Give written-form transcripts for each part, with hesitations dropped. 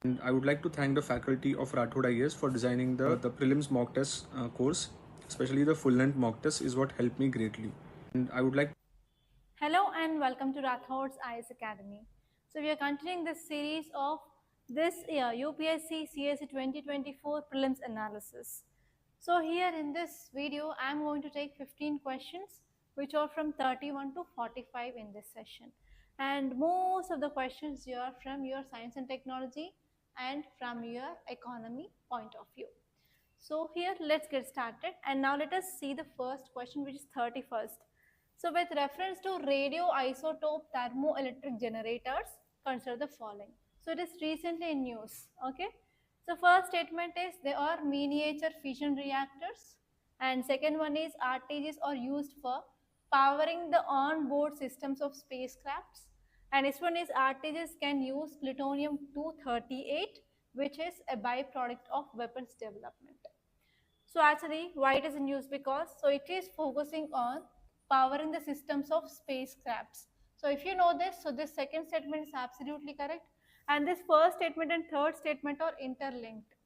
And I would like to thank the faculty of Rathods IAS for designing the prelims mock test course. Especially the full length mock test is what helped me greatly. And I would like Hello and welcome to Rathods IAS Academy. So we are continuing this series of this year UPSC CSE 2024 prelims analysis. So here in this video I am going to take 15 questions which are from 31 to 45 in this session. And most of the questions here are from your science and technology and from your economy point of view. So here let's get started, and now let us see the first question, which is 31st. So with reference to radioisotope thermoelectric generators, consider the following. So it is recently in news. Okay. So first statement is they are miniature fission reactors, and second one is RTGs are used for powering the on-board systems of spacecrafts, and this one is RTGs can use plutonium-238, which is a byproduct of weapons development. So actually, why it is in use? Because so it is focusing on powering the systems of spacecrafts. So if you know this, so this second statement is absolutely correct, and this first statement and third statement are interlinked.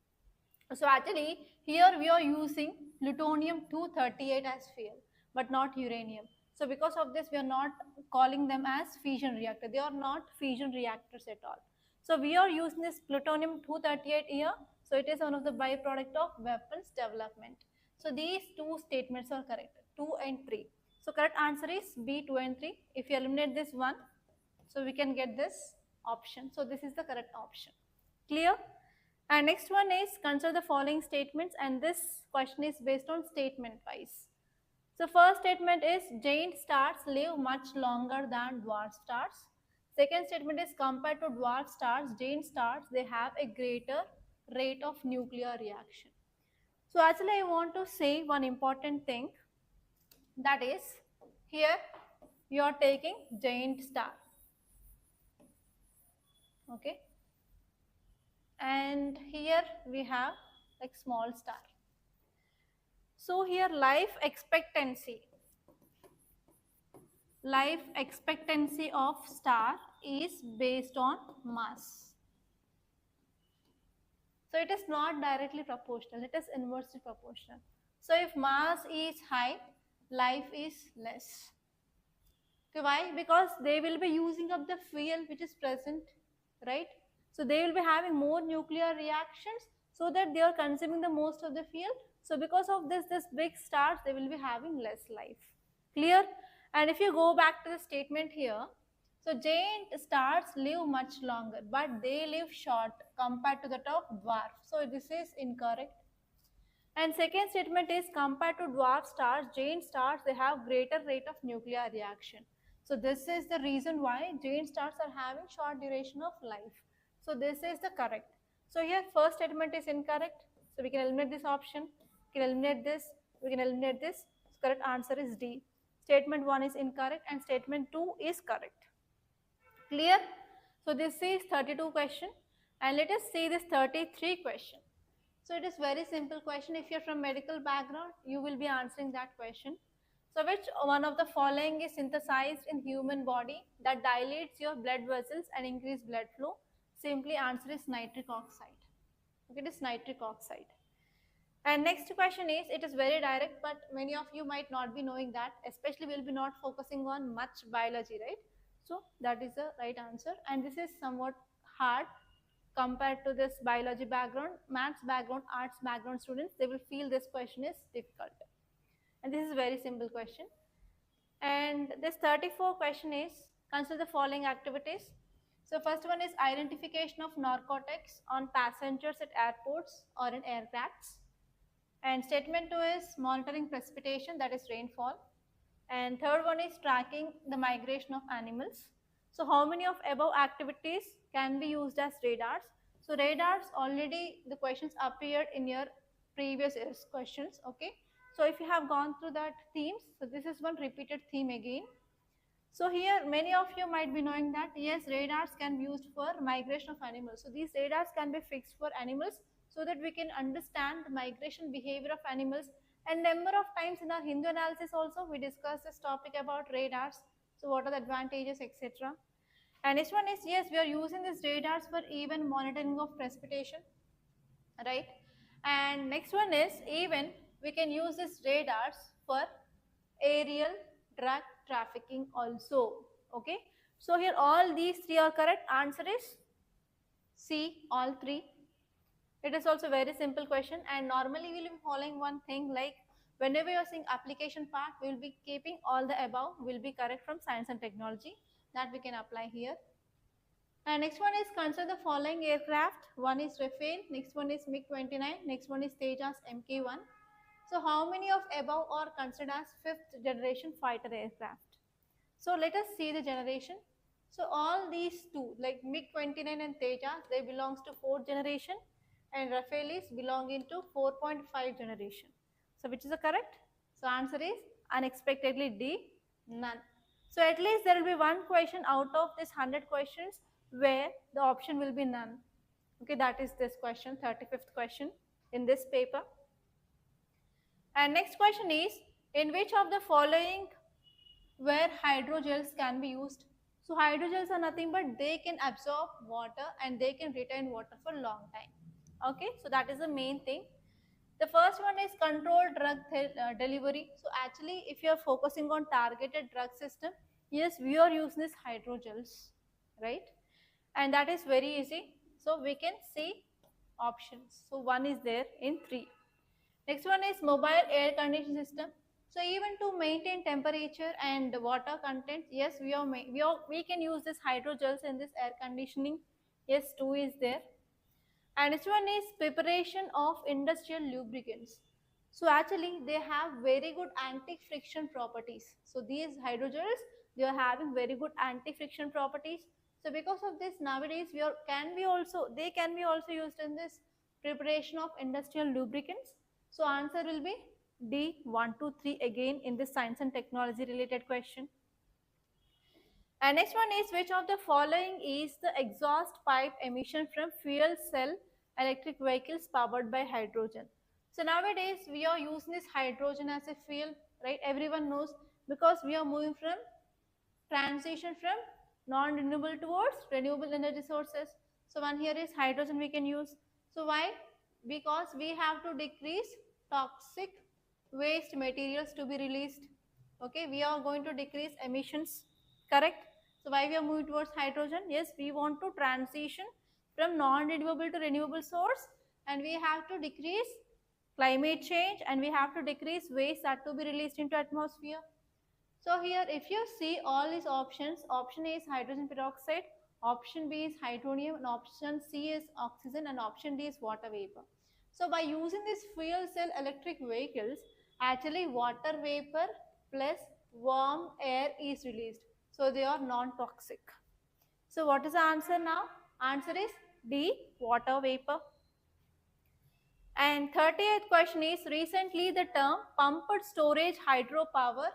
So actually, here we are using plutonium-238 as fuel, but not uranium. So because of this, we are not calling them as fission reactor. They are not fission reactors at all. So we are using this plutonium-238 here. So it is one of the byproduct of weapons development. So these two statements are correct, 2 and 3. So correct answer is B, 2 and 3. If you eliminate this one, so we can get this option. So this is the correct option. Clear? And next one is consider the following statements, and this question is based on statement wise. So first statement is giant stars live much longer than dwarf stars. Second statement is compared to dwarf stars, giant stars, they have a greater rate of nuclear reaction. So actually I want to say one important thing, that is here you are taking giant star. Okay. And here we have like small star. So here life expectancy of star is based on mass. So it is not directly proportional, it is inversely proportional. So if mass is high, life is less. Okay, why? Because they will be using up the fuel which is present, right? So they will be having more nuclear reactions, so that they are consuming the most of the fuel. So because of this big stars, they will be having less life. Clear? And if you go back to the statement here, so giant stars live much longer, but they live short compared to that of dwarf. So this is incorrect. And second statement is compared to dwarf stars, giant stars, they have greater rate of nuclear reaction. So this is the reason why giant stars are having short duration of life. So this is the correct. So here first statement is incorrect. So we can eliminate this option. We can eliminate this. We can eliminate this. So correct answer is D. Statement 1 is incorrect and statement 2 is correct. Clear? So this is 32 question, and let us see this 33 question. So it is very simple question. If you're from medical background, you will be answering that question. So which one of the following is synthesized in human body that dilates your blood vessels and increase blood flow? Simply answer is nitric oxide. Okay, it is nitric oxide. And next question is, it is very direct, but many of you might not be knowing that, especially we'll be not focusing on much biology, right? So that is the right answer, and this is somewhat hard compared to this biology background. Maths background, arts background students, they will feel this question is difficult. And this is a very simple question. And this 34 question is, consider the following activities. So first one is identification of narcotics on passengers at airports or in aircrafts. And statement 2 is monitoring precipitation, that is rainfall. And third one is tracking the migration of animals. So how many of above activities can be used as radars? So radars, already the questions appeared in your previous year's questions. Okay, so if you have gone through that themes, so this is one repeated theme again. So here many of you might be knowing that yes, radars can be used for migration of animals. So these radars can be fixed for animals, so that we can understand the migration behavior of animals. And number of times in our Hindu analysis also we discussed this topic about radars. So what are the advantages, etc. And next one is, yes, we are using these radars for even monitoring of precipitation, right? And next one is, even we can use these radars for aerial drug trafficking also. Okay, so here all these three are correct. Answer is C, all three. It is also very simple question, and normally we will be following one thing, like whenever you are seeing application part, we will be keeping all the above will be correct from science and technology, that we can apply here. And next one is, consider the following aircraft. One is Rafale, next one is MiG-29, next one is Tejas Mk1. So how many of above are considered as fifth generation fighter aircraft? So let us see the generation. So all these two, like MiG-29 and Tejas, they belongs to fourth generation, and Rafale is belonging to 4.5 generation. So which is the correct? So answer is unexpectedly D, none. So at least there will be one question out of this 100 questions where the option will be none. Okay, that is this question, 35th question in this paper. And next question is, in which of the following where hydrogels can be used? So hydrogels are nothing but they can absorb water and they can retain water for a long time. Okay, so that is the main thing. The first one is controlled drug delivery. So actually, if you are focusing on targeted drug system, yes, we are using this hydrogels, right? And that is very easy. So we can see options. So one is there in 3. Next one is mobile air conditioning system. So even to maintain temperature and water content, yes, we can use this hydrogels in this air conditioning. Yes, 2 is there. And next one is preparation of industrial lubricants. So actually they have very good anti-friction properties. So these hydrogels, they are having very good anti-friction properties. So because of this, nowadays they can be also used in this preparation of industrial lubricants. So answer will be D, 1, 2, 3 again in this science and technology related question. And next one is, which of the following is the exhaust pipe emission from fuel cell electric vehicles powered by hydrogen? So nowadays we are using this hydrogen as a fuel, right? Everyone knows, because we are moving from transition from non-renewable towards renewable energy sources. So one here is hydrogen we can use. So why? Because we have to decrease toxic waste materials to be released. Okay, we are going to decrease emissions, correct? So why we are moving towards hydrogen? Yes, we want to transition from non-renewable to renewable source, and we have to decrease climate change, and we have to decrease waste that to be released into atmosphere. So here if you see all these options, option A is hydrogen peroxide, option B is hydronium, and option C is oxygen, and option D is water vapor. So by using these fuel cell electric vehicles, actually water vapor plus warm air is released. So they are non-toxic. So what is the answer now? Answer is D, water vapor. And 38th question is, recently the term pumped storage hydropower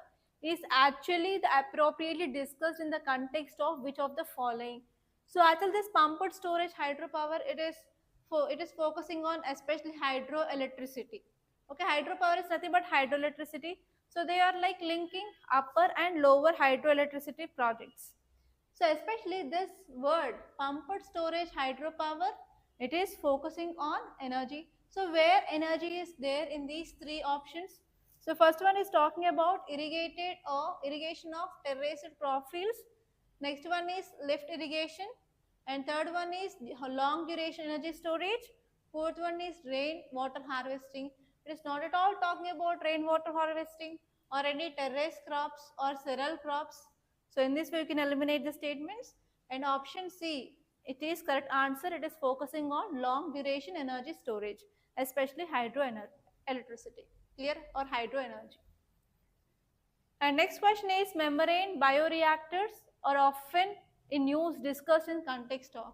is actually the appropriately discussed in the context of which of the following? So actually this pumped storage hydropower, it is focusing on especially hydroelectricity. Okay, hydropower is nothing but hydroelectricity. So they are like linking upper and lower hydroelectricity projects. So especially this word pumped storage hydropower, it is focusing on energy. So where energy is there in these 3 options? So first one is talking about irrigated or irrigation of terraced crop fields. Next one is lift irrigation, and third one is long duration energy storage. Fourth one is rain water harvesting. It is not at all talking about rainwater harvesting or any terrace crops or cereal crops. So in this way you can eliminate the statements. And option C, it is correct answer. It is focusing on long duration energy storage, especially hydro electricity. Clear? Or hydro energy. And next question is, membrane bioreactors are often in use discussed in context of.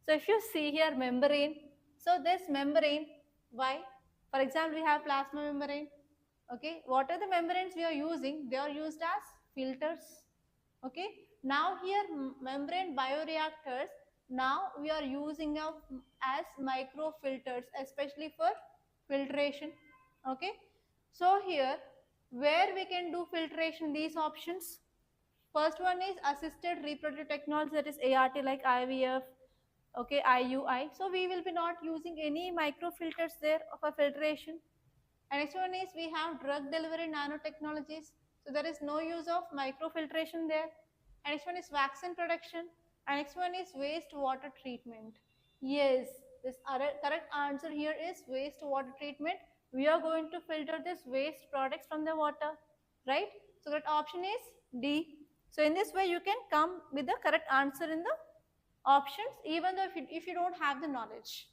So if you see here membrane, so this membrane, why? For example, we have plasma membrane. Okay, what are the membranes we are using? They are used as filters. Okay, now here membrane bioreactors, now we are using as micro filters, especially for filtration. Okay, so here where we can do filtration, these options. First one is assisted reproductive technology, that is ART, like IVF, okay, IUI. So we will be not using any microfilters there for filtration. And next one is we have drug delivery nanotechnologies. So there is no use of microfiltration there. And next one is vaccine production. And next one is wastewater treatment. Yes, this correct answer here is wastewater treatment. We are going to filter this waste products from the water, right? So that option is D. So in this way you can come with the correct answer in the options, even though if you don't have the knowledge.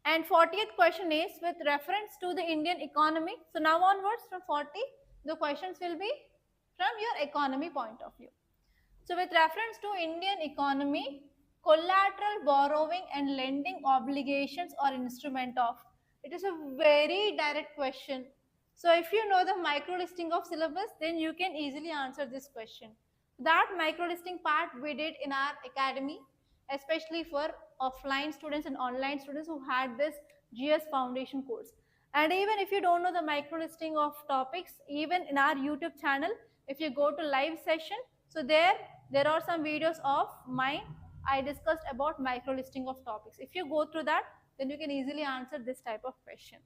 And 40th question is with reference to the Indian economy. So now onwards from 40, the questions will be from your economy point of view. So with reference to Indian economy, collateral borrowing and lending obligations are instrument of. It is a very direct question. So if you know the micro listing of syllabus, then you can easily answer this question. That micro listing part we did in our academy, especially for offline students and online students who had this GS foundation course. And even if you don't know the micro listing of topics, even in our YouTube channel, if you go to live session, so there are some videos of mine. I discussed about micro listing of topics. If you go through that, then you can easily answer this type of question.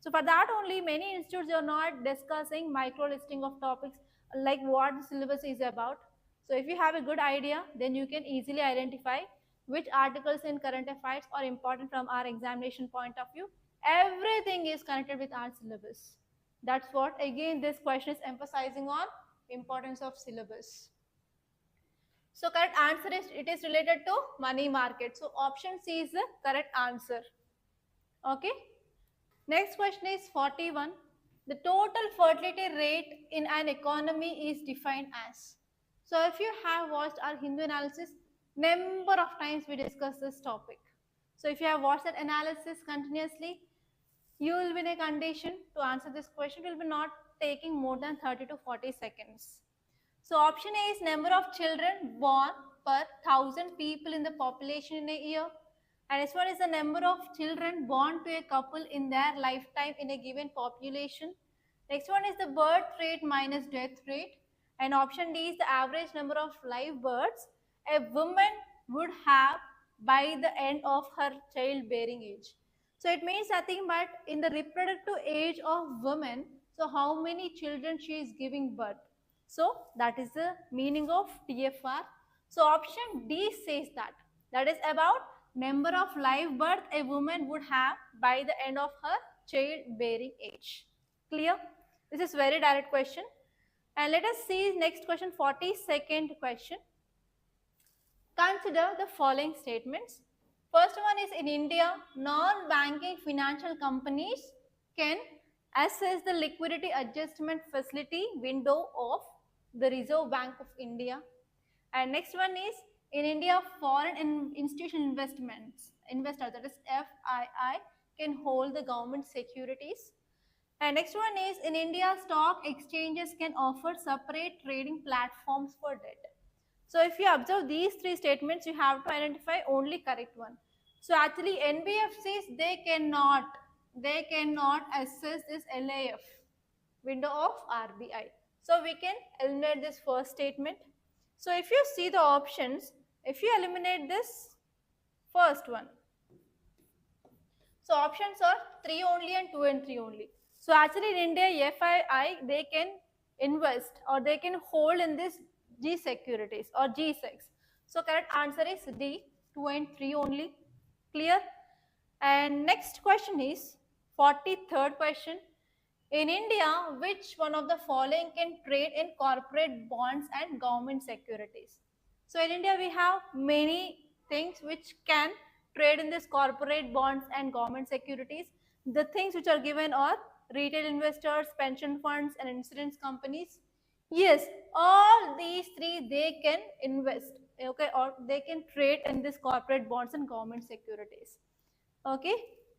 So for that only, many institutes are not discussing micro listing of topics, like what the syllabus is about. So if you have a good idea, then you can easily identify which articles in current affairs are important from our examination point of view. Everything is connected with our syllabus. That's what again this question is emphasizing on, importance of syllabus. So correct answer is, it is related to money market. So option C is the correct answer. Okay. Next question is 41. The total fertility rate in an economy is defined as. So if you have watched our Hindu analysis, number of times we discussed this topic. So if you have watched that analysis continuously, you will be in a condition to answer this question. It will be not taking more than 30 to 40 seconds. So option A is number of children born per 1,000 people in the population in a year. And this one is the number of children born to a couple in their lifetime in a given population. Next one is the birth rate minus death rate. And option D is the average number of live births a woman would have by the end of her childbearing age. So it means nothing but in the reproductive age of women, so how many children she is giving birth. So that is the meaning of TFR. So option D says that. That is about number of live birth a woman would have by the end of her childbearing age. Clear? This is very direct question. And let us see next question, 42nd question. Consider the following statements. First one is, in India, non-banking financial companies can assess the liquidity adjustment facility window of the Reserve Bank of India. And next one is, in India, foreign institutional investors, that is FII, can hold the government securities. And next one is, in India, stock exchanges can offer separate trading platforms for debt. So if you observe these three statements, you have to identify only correct one. So actually NBFCs, they cannot assess this LAF, window of RBI. So we can eliminate this first statement. So if you see the options, if you eliminate this first one, so options are 3 only and 2 and 3 only. So actually in India, FII, they can invest or they can hold in this G securities or G6. So correct answer is D, 2 and 3 only. Clear? And next question is 43rd question. In India, which one of the following can trade in corporate bonds and government securities? So in India, we have many things which can trade in this corporate bonds and government securities. The things which are given are retail investors, pension funds, and insurance companies. Yes, all these three they can invest, okay, or they can trade in this corporate bonds and government securities. Okay.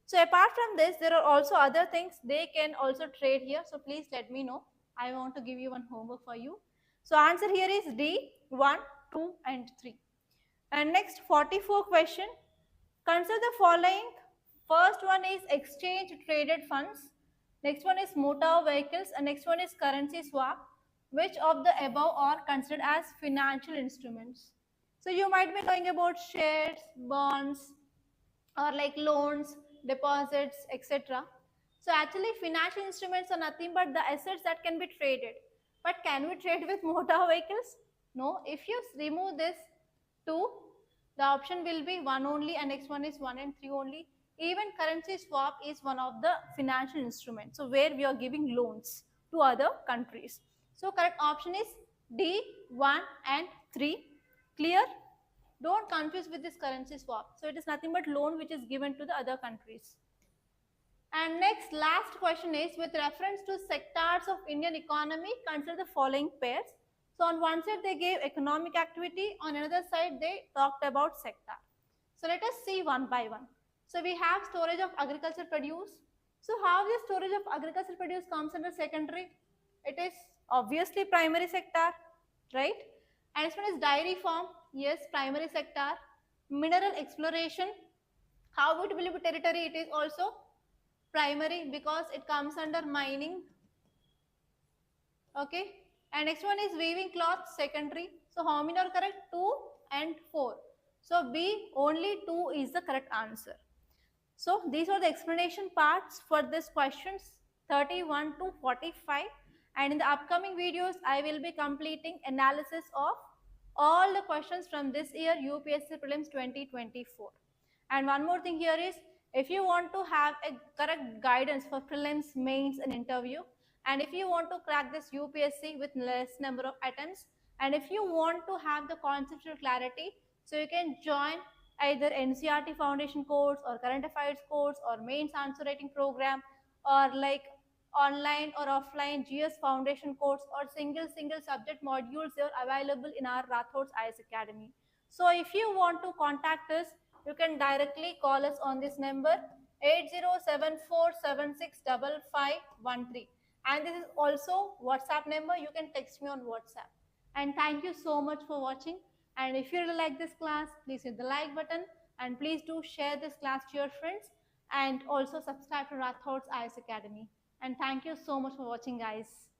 So apart from this, there are also other things they can also trade here. So please let me know. I want to give you one homework for you. So answer here is D, 1, 2 and 3. And next 44 question. Consider the following. First one is exchange traded funds. Next one is motor vehicles and next one is currency swap. which of the above are considered as financial instruments? So you might be knowing about shares, bonds, or like loans, deposits, etc. So actually financial instruments are nothing but the assets that can be traded. But can we trade with motor vehicles? No. If you remove this 2, the option will be 1 only and next one is 1 and 3 only. Even currency swap is one of the financial instruments. So where we are giving loans to other countries. So correct option is D, 1 and 3. Clear? Don't confuse with this currency swap. So it is nothing but loan which is given to the other countries. And next, last question is with reference to sectors of Indian economy, consider the following pairs. So on one side they gave economic activity, on another side they talked about sector. So let us see one by one. So we have storage of agricultural produce. So how the storage of agricultural produce comes under secondary? It is obviously primary sector, right? And this one is dairy farm, yes, primary sector. Mineral exploration, how it will be territory, it is also primary because it comes under mining. Okay, and next one is weaving cloth, secondary. So how many are correct? 2 and 4. So B, only 2 is the correct answer. So these are the explanation parts for this questions 31 to 45, and in the upcoming videos I will be completing analysis of all the questions from this year UPSC Prelims 2024. And one more thing here is, if you want to have a correct guidance for prelims, mains and interview, and if you want to crack this UPSC with less number of attempts, and if you want to have the conceptual clarity, so you can join either NCRT foundation course or current affairs course or mains answer writing program, or like online or offline GS foundation course, or single subject modules. They are available in our Rathods IAS Academy. So if you want to contact us, you can directly call us on this number 8074765513, and this is also WhatsApp number. You can text me on WhatsApp. And thank you so much for watching. And if you really like this class, please hit the like button, and please do share this class to your friends, and also subscribe to Rathods IAS Academy. And thank you so much for watching, guys.